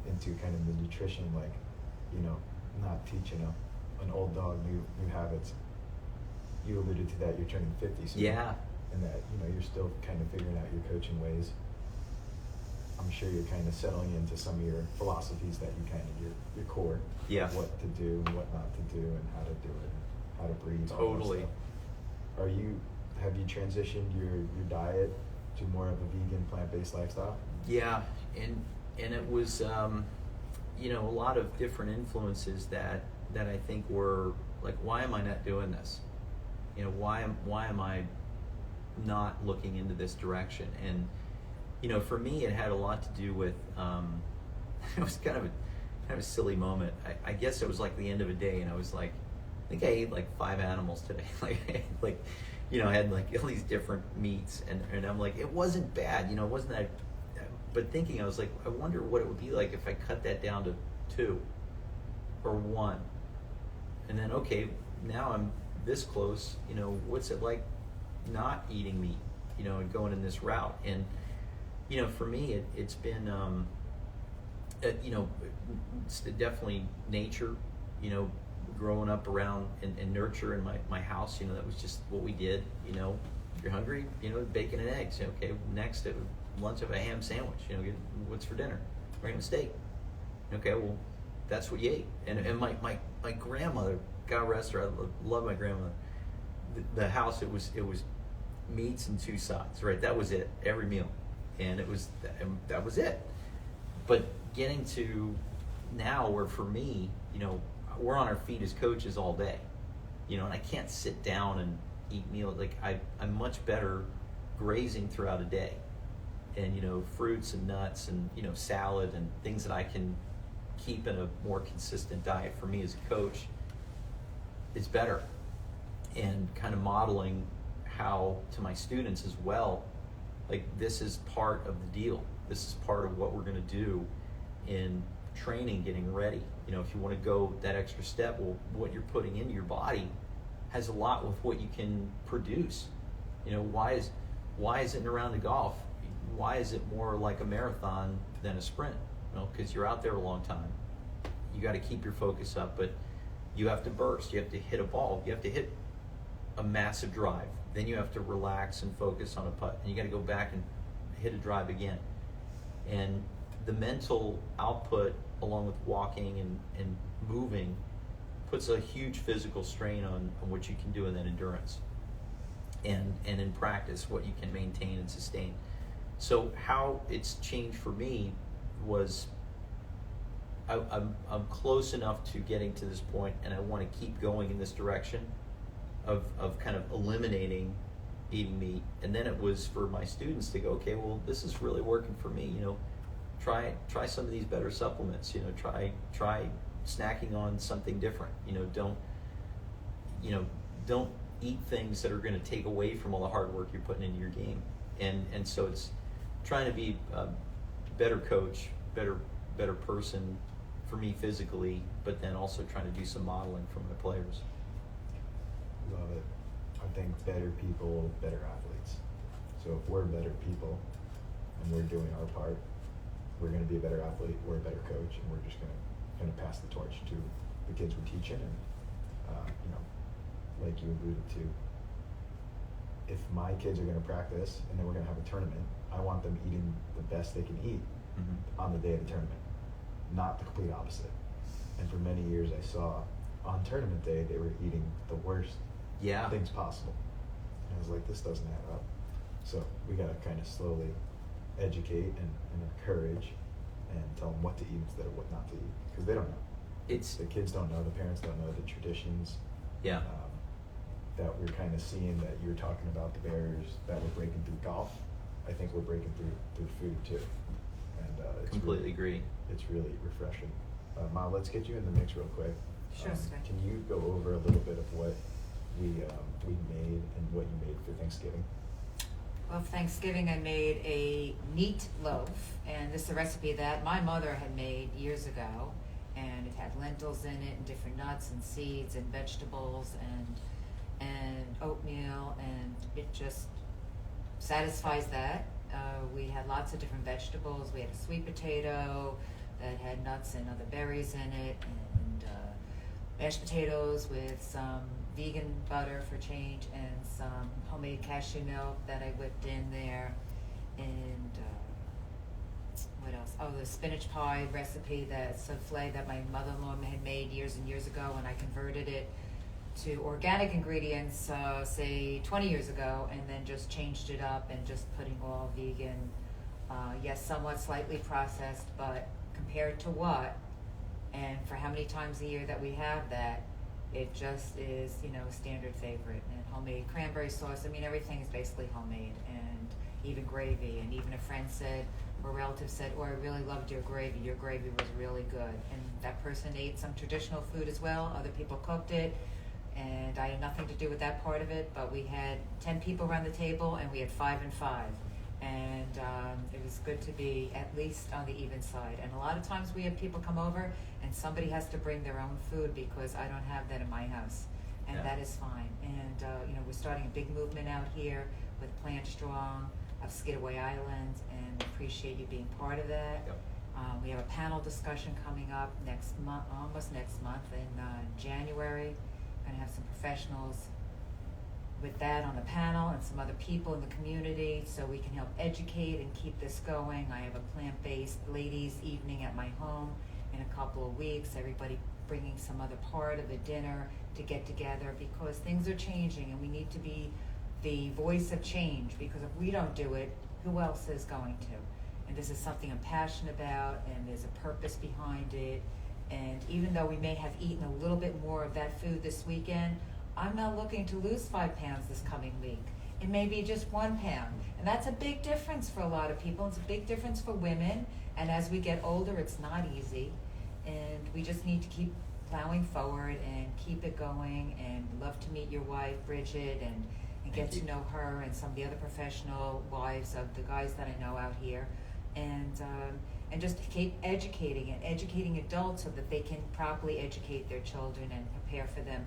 into kind of the nutrition, not teaching an old dog new habits. You alluded to that. You're turning 50 soon. Yeah. And that you're still kind of figuring out your coaching ways. I'm sure you're kind of settling into some of your philosophies that you kind of your core. Yeah. What to do and what not to do and how to do it, and how to breathe. Totally. Have you transitioned your diet to more of a vegan, plant-based lifestyle? Yeah, and it was a lot of different influences that I think were like, why am I not doing this? Why am I not looking into this direction? And for me, it had a lot to do with it was kind of a silly moment. I guess it was like the end of a day, and I was like, I think I ate like 5 animals today. I had like all these different meats, and I'm like, it wasn't bad, it wasn't that. But thinking, I was like, I wonder what it would be like if I cut that down to 2 or 1. And then, okay, now I'm this close, what's it like not eating meat, and going in this route? And, for me, it's been, it's definitely nature, growing up around and nurture in my house, that was just what we did. If you're hungry, bacon and eggs. Okay, next at lunch, have a ham sandwich. What's for dinner? We're having a steak. Okay, well, that's what you ate. And my grandmother, God rest her, I love my grandmother. The house, it was meats and 2 sides, right? That was it, every meal, and that was it. But getting to now, where for me, we're on our feet as coaches all day, and I can't sit down and eat meals. Like I'm much better grazing throughout a day, and fruits and nuts and salad and things that I can keep in a more consistent diet. For me as a coach, it's better, and kind of modeling how to my students as well. Like, this is part of the deal. This is part of what we're going to do in training, getting ready. If you want to go that extra step, well, what you're putting into your body has a lot with what you can produce. Why is it in a round of golf? Why is it more like a marathon than a sprint? Because you're out there a long time. You got to keep your focus up, but you have to burst. You have to hit a ball. You have to hit a massive drive. Then you have to relax and focus on a putt, and you got to go back and hit a drive again. And the mental output, along with walking and moving, puts a huge physical strain on what you can do in that endurance. And in practice, what you can maintain and sustain. So how it's changed for me was I'm close enough to getting to this point, and I want to keep going in this direction of kind of eliminating eating meat. And then it was for my students to go, okay, well, this is really working for me. Try some of these better supplements. Try snacking on something different. Don't eat things that are going to take away from all the hard work you're putting into your game. And so it's trying to be a better coach, better person for me physically, but then also trying to do some modeling for my players. Love it. I think better people, better athletes. So if we're better people and we're doing our part, we're going to be a better athlete, we're a better coach, and we're just going to pass the torch to the kids we're teaching. And like you alluded to, if my kids are going to practice and then we're going to have a tournament, I want them eating the best they can eat on the day of the tournament, not the complete opposite. And for many years I saw on tournament day they were eating the worst things possible. And I was like, this doesn't add up. So we got to kind of slowly educate and encourage and tell them what to eat instead of what not to eat, because they don't know. The kids don't know, the parents don't know the traditions. That we're kind of seeing, that you're talking about, the barriers that we're breaking through golf. I think we're breaking through food too. And it's completely agree. It's really refreshing. Ma, let's get you in the mix real quick. Sure, Scott. Can you go over a little bit of what we made and what you made for Thanksgiving? Well, for Thanksgiving I made a meat loaf, and this is a recipe that my mother had made years ago, and it had lentils in it and different nuts and seeds and vegetables and oatmeal, and it just satisfies that. We had lots of different vegetables. We had a sweet potato that had nuts and other berries in it, and mashed potatoes with some vegan butter for change, and some homemade cashew milk that I whipped in there, and what else? Oh, the spinach pie recipe, that souffle that my mother-in-law had made years and years ago, and I converted it to organic ingredients, say 20 years ago, and then just changed it up and just putting all vegan, yes, somewhat slightly processed, but compared to what, and for how many times a year that we have that, it just is, a standard favorite. And homemade cranberry sauce, everything is basically homemade, and even gravy. And even a friend said, or a relative said, oh, I really loved your gravy was really good. And that person ate some traditional food as well. Other people cooked it, and I had nothing to do with that part of it, but we had 10 people around the table, and we had 5 and 5. And it was good to be at least on the even side. And a lot of times we have people come over and somebody has to bring their own food because I don't have that in my house, and that is fine. And we're starting a big movement out here with Plant Strong of Skidaway Island, and appreciate you being part of that. We have a panel discussion coming up next month, almost next month in January. Going to have some professionals with that on the panel, and some other people in the community, so we can help educate and keep this going. I have a plant-based ladies evening at my home in a couple of weeks, everybody bringing some other part of the dinner to get together, because things are changing and we need to be the voice of change, because if we don't do it, who else is going to? And this is something I'm passionate about, and there's a purpose behind it. And even though we may have eaten a little bit more of that food this weekend, I'm not looking to lose 5 pounds this coming week. It may be just 1 pound. And that's a big difference for a lot of people. It's a big difference for women. And as we get older, it's not easy. And we just need to keep plowing forward and keep it going. And love to meet your wife, Bridget, and get to know her and some of the other professional wives of the guys that I know out here. And just keep educating adults so that they can properly educate their children and prepare for them.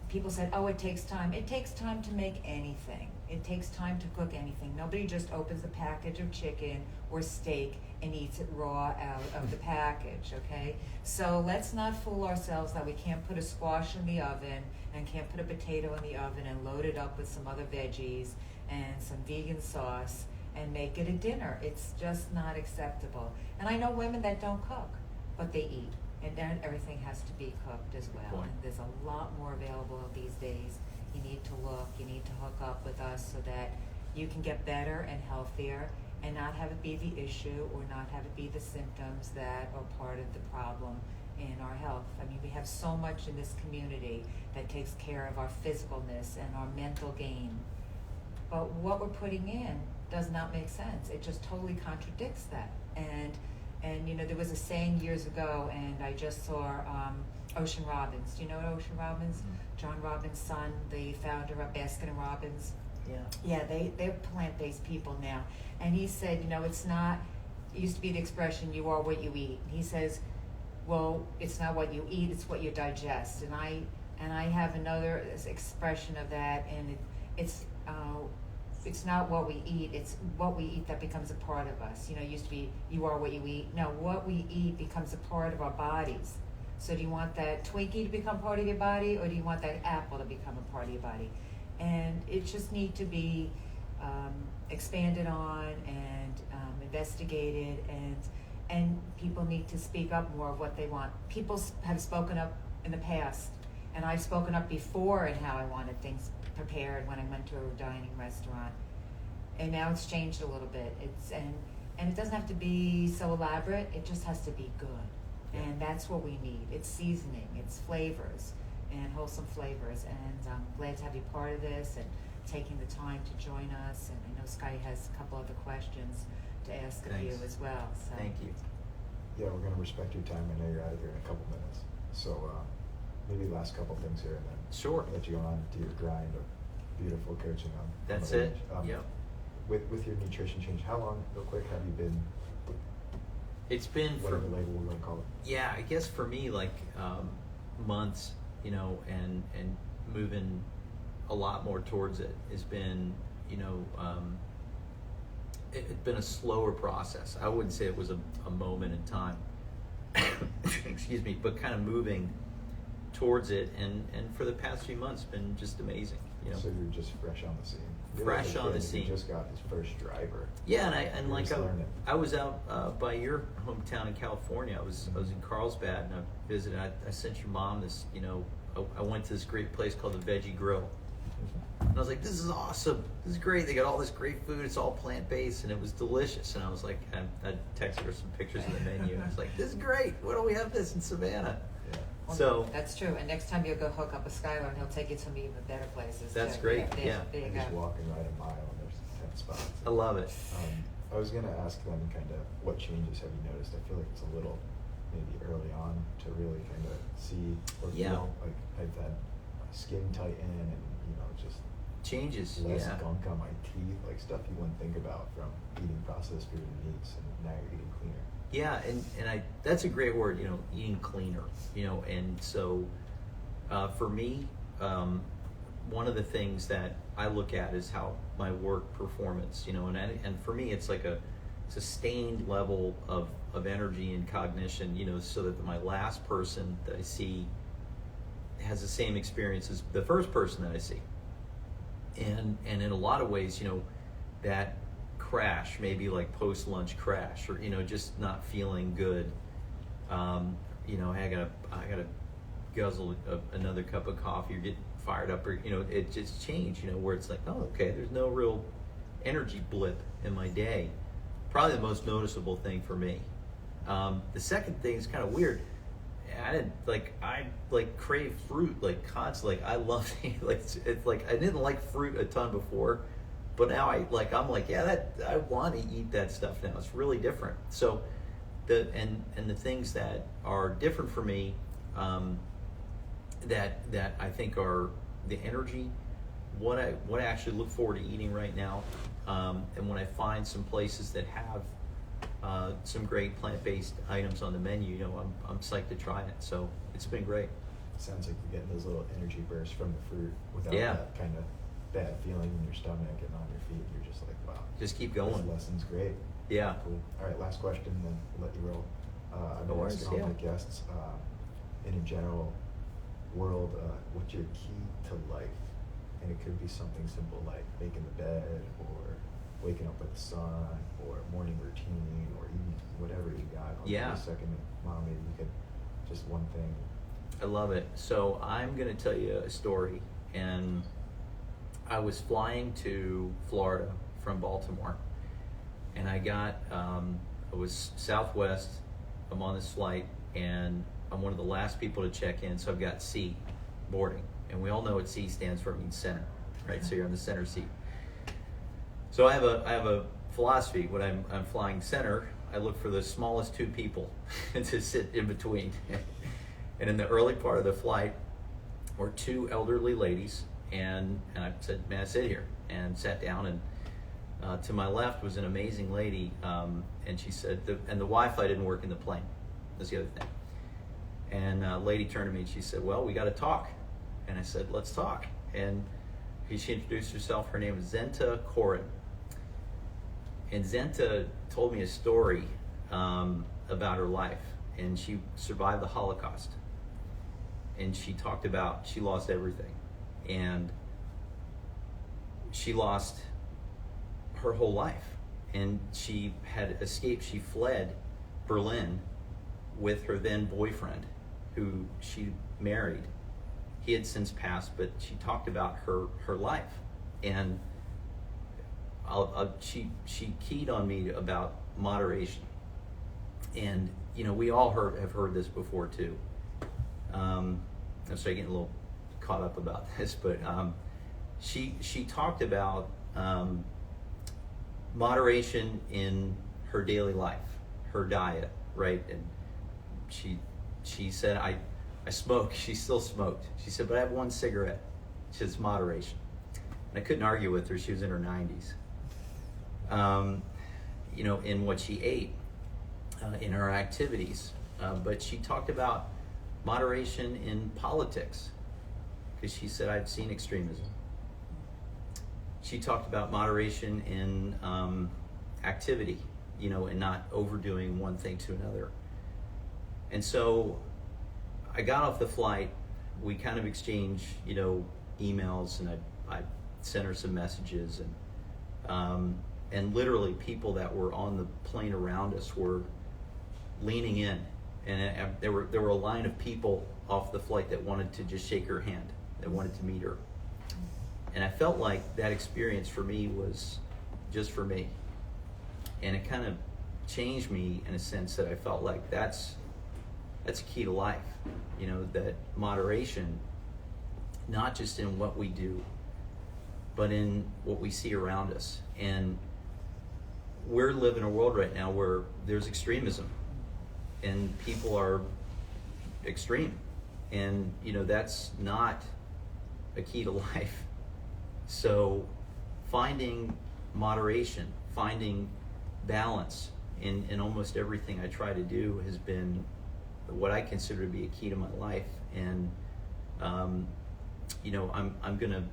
People said, oh, it takes time. It takes time to make anything. It takes time to cook anything. Nobody just opens a package of chicken or steak and eats it raw out of the package, okay? So let's not fool ourselves that we can't put a squash in the oven and can't put a potato in the oven and load it up with some other veggies and some vegan sauce and make it a dinner. It's just not acceptable. And I know women that don't cook, but they eat. And then everything has to be cooked as well. And there's a lot more available these days. You need to look, you need to hook up with us so that you can get better and healthier and not have it be the issue or not have it be the symptoms that are part of the problem in our health. I mean, we have so much in this community that takes care of our physicalness and our mental gain. But what we're putting in does not make sense. It just totally contradicts that. And you know, there was a saying years ago, and I just saw Ocean Robbins. Do you know Ocean Robbins? Mm-hmm. John Robbins' son, the founder of Baskin & Robbins. Yeah, they're plant-based people now. And he said, you know, it's not, it used to be the expression, you are what you eat. He says, well, it's not what you eat, it's what you digest. And I have another expression of that, and it's not what we eat, it's what we eat that becomes a part of us. You know, it used to be, you are what you eat. No, what we eat becomes a part of our bodies. So do you want that Twinkie to become part of your body, or do you want that apple to become a part of your body? And it just need to be expanded on and investigated, and people need to speak up more of what they want. People have spoken up in the past, and I've spoken up before in how I wanted things prepared when I went to a dining restaurant, and now it's changed a little bit. And it doesn't have to be so elaborate. It just has to be good, and that's what we need. It's seasoning, it's flavors, and wholesome flavors. And I'm glad to have you part of this and taking the time to join us. And I know Sky has a couple other questions to ask of you as well. So. Thank you. Yeah, we're going to respect your time. I know you're out of here in a couple minutes. So maybe last couple things here, and then let you on to your grind of beautiful coaching on. That's on the it. range. Yep. With your nutrition change, how long, real quick, have you been? It's been whatever label we're going to call it. Yeah, I guess for me, like months, you know, and moving a lot more towards it has been, you know, it's been a slower process. I wouldn't say it was a moment in time. Excuse me, but kind of moving towards it, and for the past few months been just amazing. You know? So you're just fresh on the scene. Fresh on the scene. You just got his first driver. Yeah, I was out by your hometown in California. I was in Carlsbad, and I visited. I sent your mom this. You know, I went to this great place called the Veggie Grill, and I was like, "This is awesome. This is great. They got all this great food. It's all plant-based, and it was delicious." And I was like, I texted her some pictures of the menu. And I was like, "This is great. Why don't we have this in Savannah?" Well, so that's true. And next time you'll go hook up with Skylar, and he'll take you to some even better places. That's too. great. There you go. Just walking right a mile, and there's 10 spots. I love it. I was going to ask them kind of what changes have you noticed? I feel like it's a little maybe early on to really kind of see or feel like I've had my skin tighten and, you know, just changes. Less gunk on my teeth, like stuff you wouldn't think about from eating processed food and meats, and now you're eating cleaner. Yeah, and that's a great word, you know, eating cleaner, you know, and so for me, one of the things that I look at is how my work performance, you know, and for me it's like a sustained level of energy and cognition, you know, so that my last person that I see has the same experience as the first person that I see. And in a lot of ways, you know, that crash, maybe like post-lunch crash, or, you know, just not feeling good. You know, I gotta guzzle another cup of coffee or get fired up, or, you know, it just changed, you know, where it's like, oh, okay, there's no real energy blip in my day. Probably the most noticeable thing for me. The second thing is kind of weird. I crave fruit like constantly. Like I love it's like I didn't like fruit a ton before, but now I'm like I want to eat that stuff now. It's really different. So the things that are different for me, that I think are the energy, what I actually look forward to eating right now, and when I find some places that have some great plant-based items on the menu, you know, I'm psyched to try it. So it's been great. Sounds like you're getting those little energy bursts from the fruit without that kind of bad feeling in your stomach and on your feet. You're just like, wow. Just keep going. This lesson's great. Yeah. Cool. All right, last question, then I'll let you roll. I've No been worries, asking all yeah. my guests, in a general world, what's your key to life? And it could be something simple like making the bed, or waking up with the sun, or morning routine, or even whatever you got. I'll give you a second, Mom, maybe you could, just one thing. I love it. So I'm going to tell you a story. And I was flying to Florida from Baltimore. And I was Southwest. I'm on this flight, and I'm one of the last people to check in. So I've got C, boarding. And we all know what C stands for. It means center, right? So you're on the center seat. So I have a philosophy. When I'm flying center, I look for the smallest two people to sit in between. And in the early part of the flight were two elderly ladies, and I said, "May I sit here?" And sat down. And to my left was an amazing lady, and she said, and the Wi-Fi didn't work in the plane. That's the other thing. And a lady turned to me and she said, "Well, we got to talk." And I said, "Let's talk." And she introduced herself. Her name is Zenta Corin. And Zenta told me a story about her life. And she survived the Holocaust. And she talked about she lost everything. And she lost her whole life. And she had escaped. She fled Berlin with her then boyfriend, who she married. He had since passed, but she talked about her life. And she keyed on me about moderation. And we all have heard this before too. I'm sorry, getting a little caught up about this, but she talked about moderation in her daily life, her diet, right? And she said, I smoke. She still smoked. She said, but I have one cigarette. She said, it's moderation. And I couldn't argue with her. She was in her 90s. In what she ate, in her activities. But she talked about moderation in politics, because she said, I've seen extremism. She talked about moderation in activity, and not overdoing one thing to another. And so I got off the flight. We kind of exchanged, emails, and I sent her some messages, and literally people that were on the plane around us were leaning in, and there were a line of people off the flight that wanted to just shake her hand, that wanted to meet her. And I felt like that experience for me was just for me, and it kind of changed me in a sense that I felt like that's a key to life, that moderation, not just in what we do, but in what we see around us. And we're living in a world right now where there's extremism, and people are extreme, and that's not a key to life. So finding moderation, finding balance in almost everything I try to do has been what I consider to be a key to my life. And I'm going to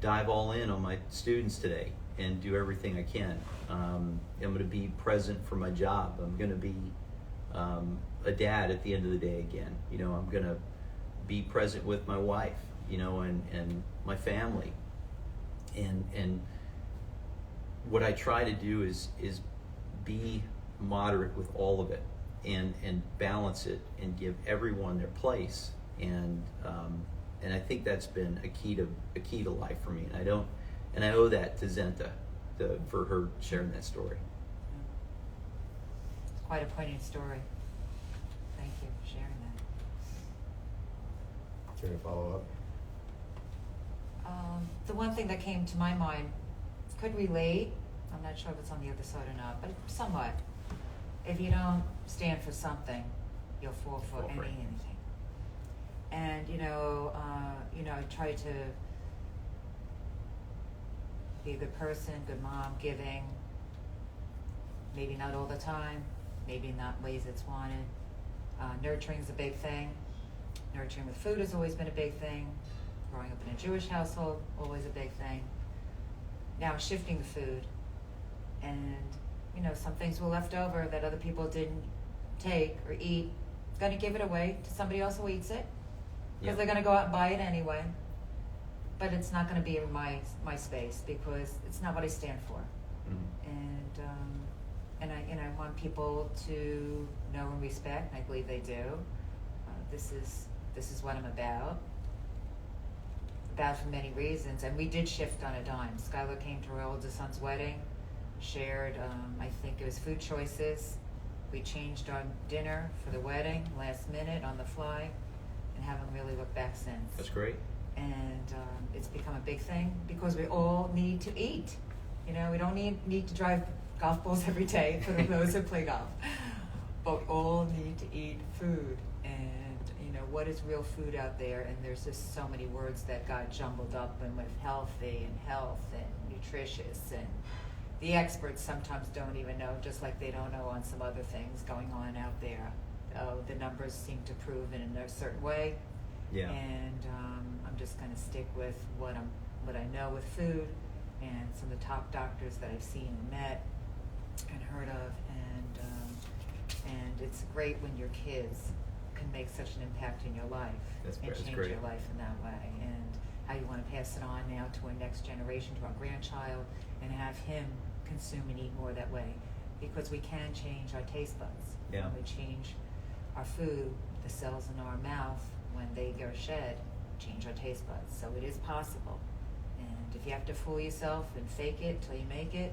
dive all in on my students today and do everything I can. I'm going to be present for my job. I'm going to be a dad at the end of the day again. I'm going to be present with my wife, and my family. And what I try to do is be moderate with all of it, and balance it, and give everyone their place. And I think that's been a key to life for me. And I owe that to Zenta for her sharing that story. It's quite a poignant story. Thank you for sharing that. Care to follow up? The one thing that came to my mind could relate. I'm not sure if it's on the other side or not, but somewhat. If you don't stand for something, you'll fall for anything. And I try to be a good person, good mom, giving. Maybe not all the time, maybe not ways it's wanted. Nurturing is a big thing. Nurturing with food has always been a big thing. growing up in a Jewish household, always a big thing. Now shifting the food, and some things were left over that other people didn't take or eat. Going to give it away to somebody else who eats it, because they're going to go out and buy it anyway. But it's not going to be in my space, because it's not what I stand for. And I want people to know and respect, and I believe they do. This is what I'm about for many reasons. And we did shift on a dime. Skylar came to our oldest son's wedding, shared, I think it was food choices. We changed our dinner for the wedding last minute on the fly, and haven't really looked back since. That's great. And it's become a big thing because we all need to eat. We don't need to drive golf balls every day for those who play golf, but we all need to eat food. And what is real food out there? And there's just so many words that got jumbled up, and with healthy and health and nutritious, and the experts sometimes don't even know, just like they don't know on some other things going on out there. The numbers seem to prove it in a certain way. Yeah. And I'm just going to stick with what I know with food, and some of the top doctors that I've seen and met and heard of, and it's great when your kids can make such an impact in your life and change great. your life in that way, and how you want to pass it on now to a next generation, to our grandchild, and have him consume and eat more that way, because we can change our taste buds. Yeah. When we change our food, the cells in our mouth, when they go shed, change our taste buds. So it is possible. And if you have to fool yourself and fake it till you make it,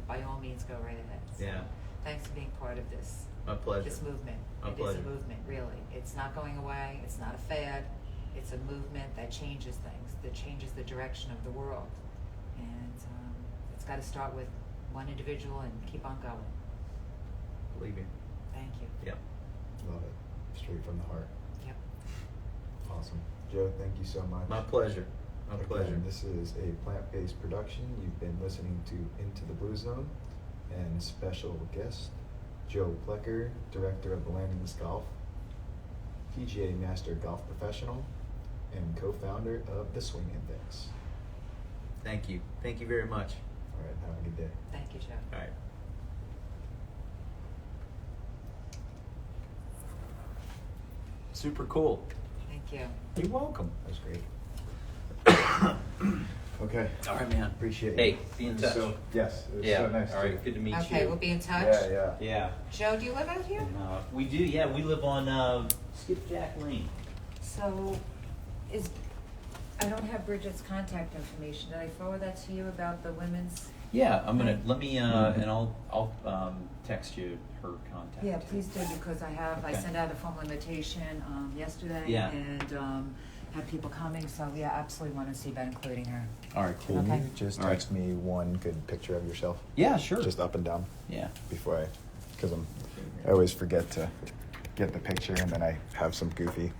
by all means go right ahead. So Yeah. thanks for being part of this. My pleasure. This movement. My It pleasure. is a movement, really. It's not going away. It's not a fad. It's a movement that changes things, that changes the direction of the world. And it's got to start with one individual and keep on going. Believe me. Thank you. Yep. Love it. Straight from the heart. Yep. Awesome. Joe, thank you so much. My pleasure. My Again, pleasure. This is a plant-based production. You've been listening to Into the Blue Zone, and special guest, Joe Plecker, Director of Landings Golf, PGA Master Golf Professional, and co-founder of the Swing Index. Thank you. Thank you very much. All right, have a good day. Thank you, Joe. All right. Super cool. Thank you. You're welcome. That was great. Okay. All right, man. Appreciate it. Hey, be in touch. So, yes, it was Yeah. so nice All to right. Good to meet you. Okay, we'll be in touch. Yeah. Yeah. Joe, do you live out here? And, we do. Yeah, we live on Skipjack Lane. So, I don't have Bridget's contact information. Did I forward that to you about the women's? Yeah, I'm gonna let me and I'll text you her contact. Yeah, please do, because I Okay. sent out a formal invitation yesterday, Yeah. and had people coming. So yeah, absolutely want to see about including her. All right, cool. Can Okay. you just All right. text me one good picture of yourself? Yeah, sure. Just up and down Yeah. before because I always forget to get the picture, and then I have some goofy